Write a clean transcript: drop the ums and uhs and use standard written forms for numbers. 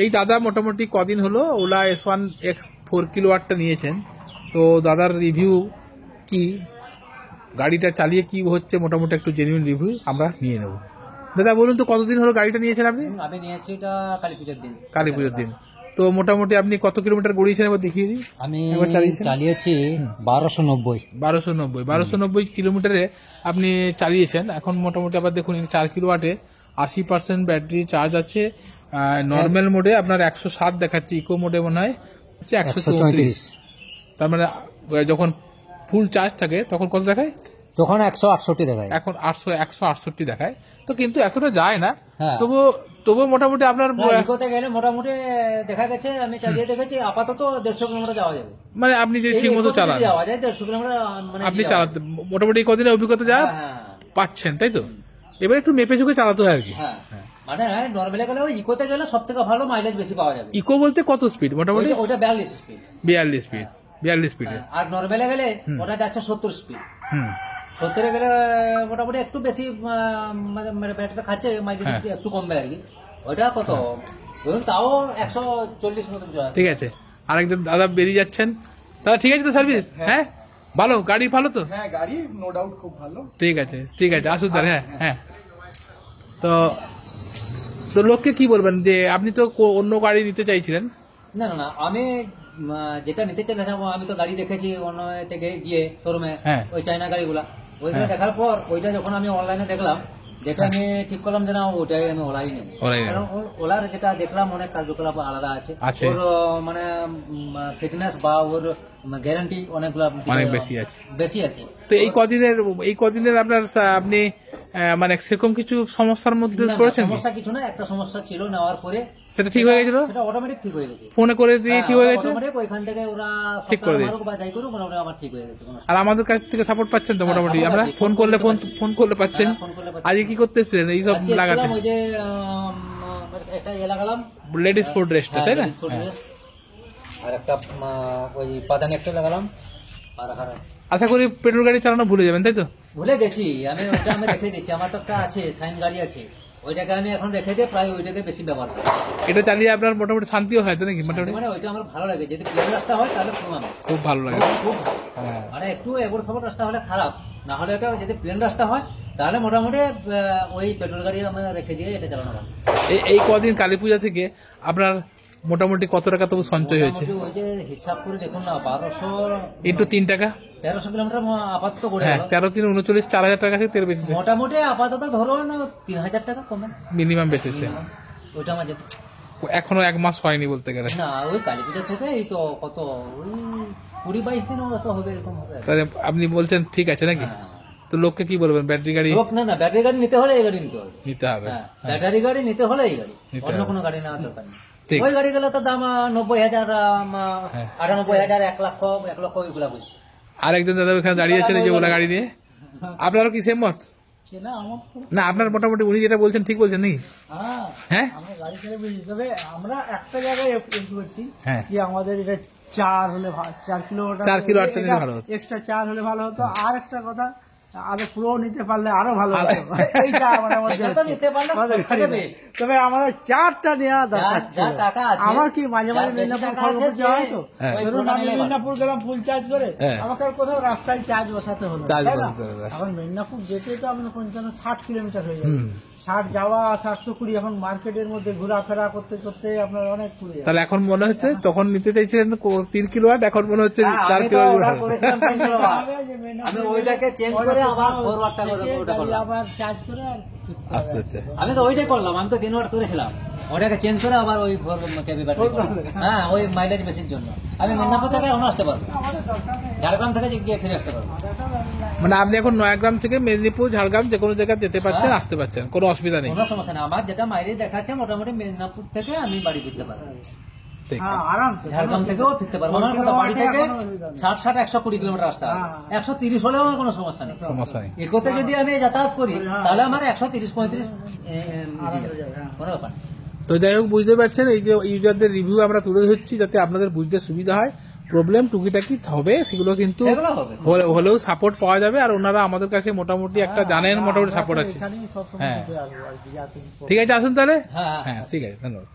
এই দাদা মোটামুটি কদিন হলো ওলা S1X 4 কিলোওয়াটটা নিয়েছেন, তো দাদার রিভিউ কি, গাড়িটা চালিয়ে কি হচ্ছে মোটামুটি একটু জেনুইন রিভিউ আমরা নিয়ে নেব। দাদা বলুন তো কতদিন হলো গাড়িটা নিয়েছেন আপনি? আমি নিয়েছি এটা কালী পুজোর দিন। তো মোটামুটি আপনি কত কিলোমিটার গড়িয়েছেন এবার দেখিয়ে দিন। আমি চালিয়েছি 1290 কিলোমিটারে আপনি চালিয়েছেন। এখন মোটামুটি আবার দেখুন 4 কিলোওয়াটে 80% ব্যাটারি চার্জ আছে। নর্মাল মোডে আপনার 107 দেখাচ্ছে, ইকো মোডে মনে হয় 134। তার মানে যখন ফুল চার্জ থাকে তখন কত দেখায়? তখন 168 দেখায়। এখন 168 দেখায়, তো কিন্তু এতটা যায় না। তবু মোটামুটি আপনার ইকোতে গেলে মোটামুটি দেখা গেছে, আমি চালিয়ে দেখেছি আপাতত 150 কিলোমিটার যাওয়া যাবে। মানে আপনি যে ঠিক মতো চালান, যাওয়া যায় 150 কিলোমিটার, মানে আপনি চালাতে মোটামুটি কদিনের অভিজ্ঞতা যা পাচ্ছেন, তাই তো? এবার একটু মেপে ঝুঁকে চালাতে হয় আর কি। মানে নরমালি গেলে ওই ইকোতে গেলে সব থেকে ভালো, মাইলেজ বেশি পাওয়া যাবে। ইকো বলতে কত স্পিড? মোটামুটি ওটা 42 স্পিড। 42 স্পিডে। আর নরমালি গেলে ওটা যাচ্ছে 70 স্পিড। 70 গেলে মোটামুটি একটু বেশি মানে ব্যাটারি খাচ্ছে, মাইলেজ একটু কমবে আর কি। ওইটা কত ধরুন তাও 140 মতন যায়। ঠিক আছে, আরেকজন দাদা বেরিয়ে যাচ্ছেন। দাদা ঠিক আছে তো সার্ভিস? হ্যাঁ ভালো, গাড়ি ভালো তো? হ্যাঁ গাড়ি নো ডাউট খুব ভালো। ঠিক আছে আসুন দাদা। হ্যাঁ তো লোককে কি বলবেন যে আপনি তো অন্য গাড়ি নিতে চাইছিলেন? না, আমি যেটা নিতে চাইছিলাম, আমি তো গাড়ি দেখেছি অন্য থেকে গিয়ে শোরুমে, ওই চাইনা গাড়িগুলা, ওইগুলো দেখার পর ওইটা যখন আমি অনলাইনে দেখে আমি ঠিক করলাম যে না ওটাই আমি ওলাই নেব। কারণ ওলার যেটা দেখলাম অনেক কার্যকলাপ আলাদা আছে, ওর মানে ফিটনেস বা ওর গ্যারান্টি অনেকগুলো বেশি আছে। তো এই কদিনের আপনার আপনি মানে সেরকম কিছু সমস্যার মধ্যে পড়েছেন? সমস্যা কিছু না, একটা সমস্যা ছিল, নেওয়ার পরে সেটা ঠিক হয়ে গেছিল, সেটা অটোমেটিক ঠিক হয়ে গেছে। ফোনে করে দিয়ে ঠিক হয়ে গেছে, ওইখান থেকে ওরা ঠিক করে দিয়েছে বা যাই করুক মোটামুটি আমার ঠিক হয়ে গেছে। আর আমাদের কাছ থেকে সাপোর্ট পাচ্ছেন তো মোটামুটি? আমরা ফোন করলে পাচ্ছেন। আজকে কি করতেছিলেন? এই সব লাগাতে ওই যে একটা লাগালাম লেডিস ফুড রেস্টটা, তাই না? আর একটা ওই পাদানি একটা লাগালাম। আর আশা করি পেট্রোল গাড়ি চালানো ভুলে যাবেন, তাই তো? ভুলে গেছি আমি, ওটা আমি রেখে দিচ্ছি। আমার তো একটা আছে সাইন গাড়ি আছে, ওইটাকে আমি এখন রেখে দিয়ে প্রায় ওইটাকে বেশি ব্যবহার করি। এটা চালিয়ে আপনার মোটামুটি শান্তিও হয় তো নাকি? মোটামুটি মানে ওইটা আমার ভালো লাগে, যদি প্লেন রাস্তা হয় তাহলে খুব ভালো লাগে। মানে একটু এগোর খবর রাস্তা হলে খারাপ, না হলে এটা যদি প্লেন রাস্তা হয় তাহলে মোটামুটি ওই পেট্রোল গাড়ি আমরা রেখে দিয়ে এটা চালানো হয়। এই কদিন কালী পূজা থেকে আপনার মোটামুটি কত টাকা তবু সঞ্চয় হয়েছে? ওই যে হিসাব করে দেখুন না, 1200 ইন্টু 3 টাকা, 1300 কিলোমিটার আপাতত করে। 13 3 39 4000 টাকা তেল বেঁচেছে মোটামুটি। আপাতত ধরুন 3000 টাকা কমে মিনিমাম বেঁচেছে। ওইটা আমার এখনো 1 মাস হয়নি বলতে গেলে। না, ওই কালী পূজা থেকে এই তো কত ওই 20-22 দিন হবে, এরকম হবে। তাহলে আপনি বলছেন ঠিক আছে নাকি? তো লোককে কি বলবেন? ব্যাটারি গাড়ি না, ব্যাটারি গাড়ি নিতে হলে এই গাড়ি নিতে হবে। ব্যাটারি গাড়ি নিতে হলে এই গাড়ি, অন্য কোনো গাড়ি নেওয়ার দরকার নেই। ওই গাড়ি গুলো তো দাম 90,000, 98,000, 1 লক্ষ ওইগুলা বলছে। আরেকজন দাদা ওখানে দাঁড়িয়ে আছেন যে ওলা গাড়ি নিয়ে, আপনারও কি সেম মত? না, আপনার মোটামুটি উনি যেটা বলছেন ঠিক বলছেন নাকি? হ্যাঁ, গাড়ি ছেড়ে বেশি, তবে আমরা একটা জায়গায় করছি কি আমাদের এটা 4 হলে 4 কিলোমিটার ভালো হতো, এক্সট্রা 4 হলে ভালো হতো। আর একটা কথা, আরো পুরো নিতে পারলে আরো ভালো হতো। এইটা তবে আমাদের 4টা নেওয়া দরকার। আমার কি মাঝে মাঝে মেদিনীপুর খড়গপুর যাওয়া হয়, তো ধরুন আমি মেদিনীপুর গেলাম ফুল চার্জ করে, আমাকে আর কোথাও রাস্তায় চার্জ বসাতে হলো। এখন মেদিনীপুর যেতে তো আপনার 50-60 কিলোমিটার হয়ে যাবে, 60 যাওয়া 720। এখন মার্কেটের মধ্যে ঘোরাফেরা করতে করতে আপনার অনেক পুড়ে যায়। তাহলে এখন মনে হচ্ছে, তখন নিতে চাইছিলেন 3 কিলোওয়াট, এখন মনে হচ্ছে 4 কিলোওয়াট। আমি ওইটাকে চেঞ্জ করে আবার 4 ওয়াটটা করে ওটা করলাম, আবার চার্জ করে আর আস্তে আস্তে। আমি তো ওইটাই করলাম, আমি তো 3 ওয়াট করেছিলাম, ওটাকে চেঞ্জ করে আবার ওই 4 কেবি ব্যাটারি। হ্যাঁ, ওই মাইলেজ বেশির জন্য আমি মেদিনীপুর থেকে এখন আসতে পারবো, ঝাড়গ্রাম থেকে গিয়ে ফিরে আসতে পারবো। মানে আপনি এখন নয়াগ্রাম থেকে মেদিনীপুর, ঝাড়গ্রাম যে কোনো জায়গায় যেতে পারছেন, আসতে পারছেন, কোনো অসুবিধা নেই, কোনো সমস্যা নেই। আমার যেটা মাইলেজ দেখাচ্ছে মোটামুটি মেদিনীপুর থেকে আমি বাড়ি ফিরতে পারবো, ঝাড়গ্রাম থেকেও ফিরতে পারবো। আমার কথা বাড়ি থেকে 60-120 কিলোমিটার রাস্তা, 130 হলেও আমার কোনো সমস্যা নেই। এগোতে যদি আমি যাতায়াত করি তাহলে আমার 130-35 কোনো ব্যাপার। তো যাই হোক, বুঝতে পারছেন, এই যে ইউজারদের রিভিউ আমরা তুলে ধরছি যাতে আপনাদের বুঝতে সুবিধা হয়। প্রবলেম টুকিটাকি হবে, সেগুলো কিন্তু হলেও সাপোর্ট পাওয়া যাবে। আর ওনারা আমাদের কাছে মোটামুটি একটা জানেন, মোটামুটি সাপোর্ট আছে। হ্যাঁ, ঠিক আছে, আসুন তাহলে। হ্যাঁ, ঠিক আছে, ধন্যবাদ।